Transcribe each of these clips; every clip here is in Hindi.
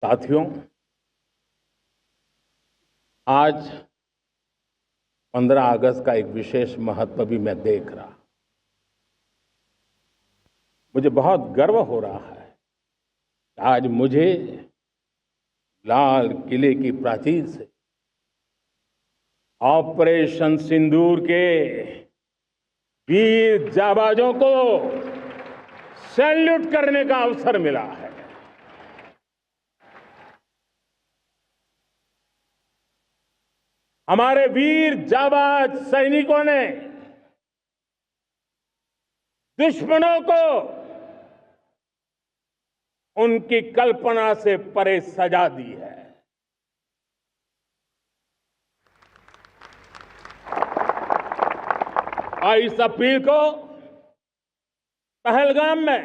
साथियों, आज 15 अगस्त का एक विशेष महत्व भी मैं देख रहा। मुझे बहुत गर्व हो रहा है कि आज मुझे लाल किले की प्राचीर से ऑपरेशन सिंदूर के वीर जाबाजों को सैल्यूट करने का अवसर मिला है। हमारे वीर जाबाज सैनिकों ने दुश्मनों को उनकी कल्पना से परे सजा दी है। 22 अप्रैल को पहलगाम में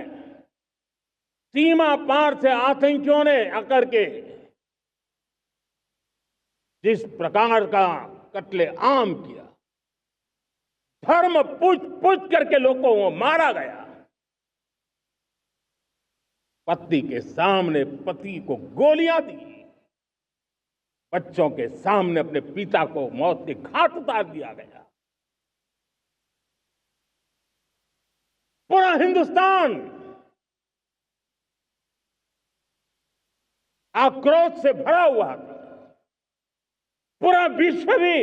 सीमा पार से आतंकियों ने आकर के जिस प्रकार का कत्ले आम किया, धर्म पूछ करके लोगों को मारा गया। पत्नी के सामने पति को गोलियां दी, बच्चों के सामने अपने पिता को मौत के घाट उतार दिया गया। पूरा हिंदुस्तान आक्रोश से भरा हुआ था। पूरा विश्व भी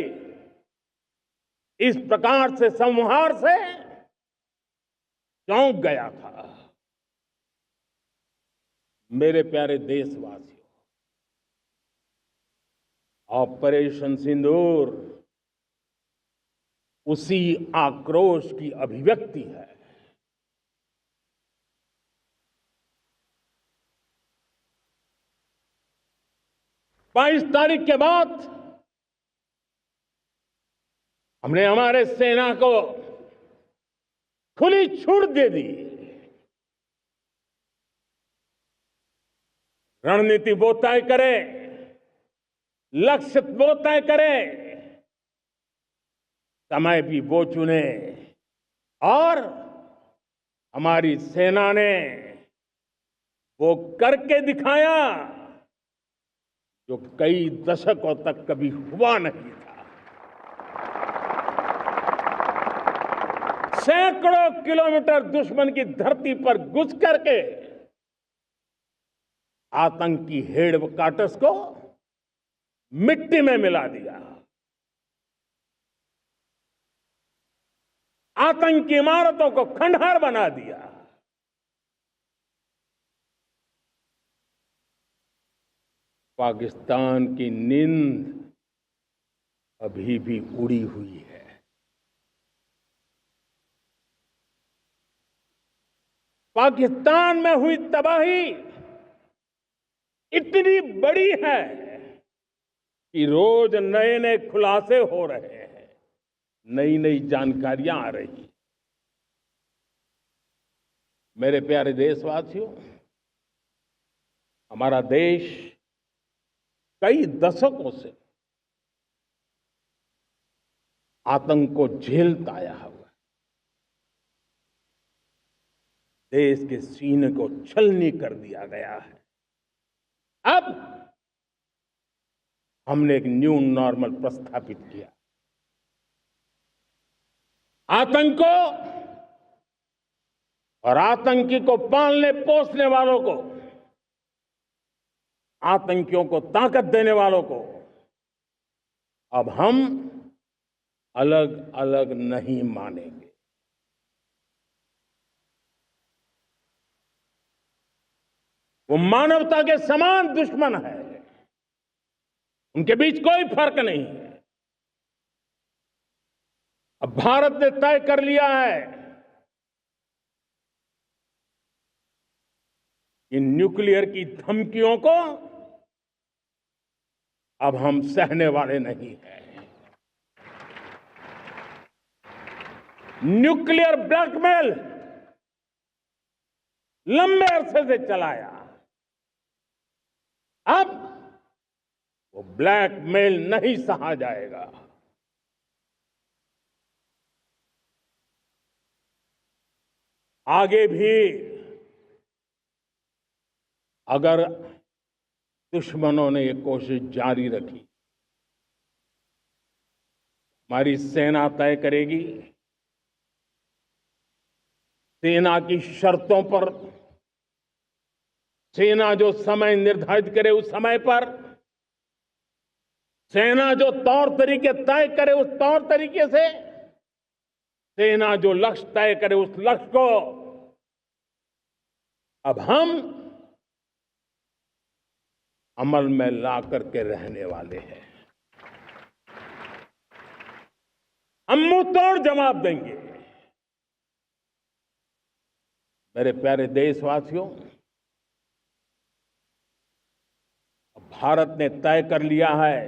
इस प्रकार से संहार से चौंक गया था। मेरे प्यारे देशवासियों, ऑपरेशन सिंदूर उसी आक्रोश की अभिव्यक्ति है। बाईस तारीख के बाद हमने हमारे सेना को खुली छूट दे दी। रणनीति वो तय करे, लक्ष्य वो तय करे, समय भी वो चुने, और हमारी सेना ने वो करके दिखाया जो कई दशकों तक कभी हुआ नहीं था। सैकड़ों किलोमीटर दुश्मन की धरती पर घुस करके आतंकी हेडक्वार्टर्स को मिट्टी में मिला दिया। आतंकी इमारतों को खंडहर बना दिया। पाकिस्तान की नींद अभी भी उड़ी हुई है। पाकिस्तान में हुई तबाही इतनी बड़ी है कि रोज नए नए खुलासे हो रहे हैं, नई नई जानकारियां आ रही। मेरे प्यारे देशवासियों, हमारा देश कई दशकों से आतंक को झेलता आया हुआ है। देश के सीने को छलनी कर दिया गया है। अब हमने एक न्यू नॉर्मल प्रस्थापित किया। आतंक को और आतंकी को पालने पोसने वालों को, आतंकियों को ताकत देने वालों को अब हम अलग अलग नहीं मानेंगे। वो मानवता के समान दुश्मन है। उनके बीच कोई फर्क नहीं है। अब भारत ने तय कर लिया है कि न्यूक्लियर की धमकियों को अब हम सहने वाले नहीं हैं। न्यूक्लियर ब्लैकमेल लंबे अरसे से चलाया, अब वो ब्लैकमेल नहीं सहा जाएगा। आगे भी अगर दुश्मनों ने ये कोशिश जारी रखी। हमारी सेना तय करेगी, सेना की शर्तों पर, सेना जो समय निर्धारित करे उस समय पर, सेना जो तौर तरीके तय करे उस तौर तरीके से, सेना जो लक्ष्य तय करे उस लक्ष्य को अब हम अमल में ला करके रहने वाले हैं। हम मुंह तोड़ जवाब देंगे। मेरे प्यारे देशवासियों, भारत ने तय कर लिया है,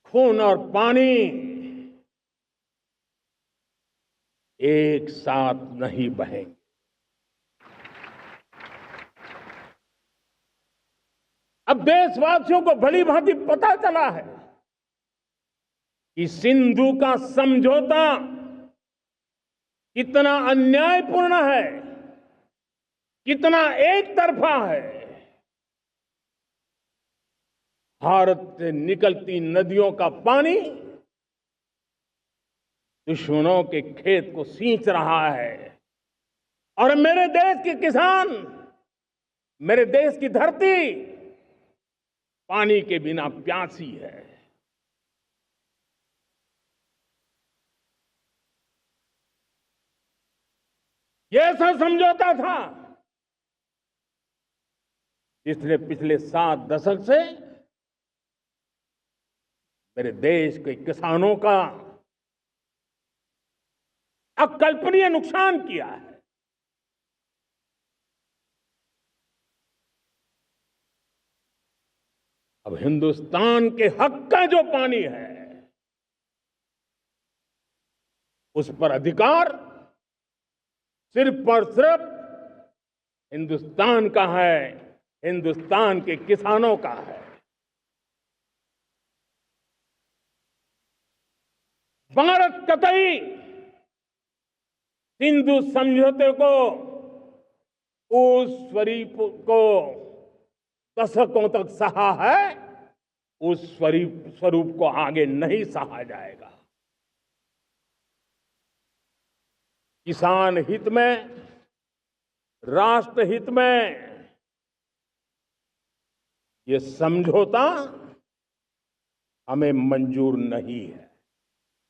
खून और पानी एक साथ नहीं बहेंगे। अब देशवासियों को भली भांति पता चला है कि सिंधु का समझौता कितना अन्यायपूर्ण है, कितना एक तरफा है। भारत से निकलती नदियों का पानी दुश्मनों के खेत को सींच रहा है और मेरे देश के किसान, मेरे देश की धरती पानी के बिना प्यासी है। ये ऐसा समझौता था जिसने पिछले 7 दशक से मेरे देश के किसानों का अकल्पनीय नुकसान किया है। अब हिंदुस्तान के हक का जो पानी है उस पर अधिकार सिर्फ और सिर्फ हिंदुस्तान का है, हिंदुस्तान के किसानों का है। भारत कतई सिंधु समझौते को, उस स्वरूप को दशकों तक सहा है, उस स्वरूप को आगे नहीं सहा जाएगा। किसान हित में, राष्ट्र हित में ये समझौता हमें मंजूर नहीं है।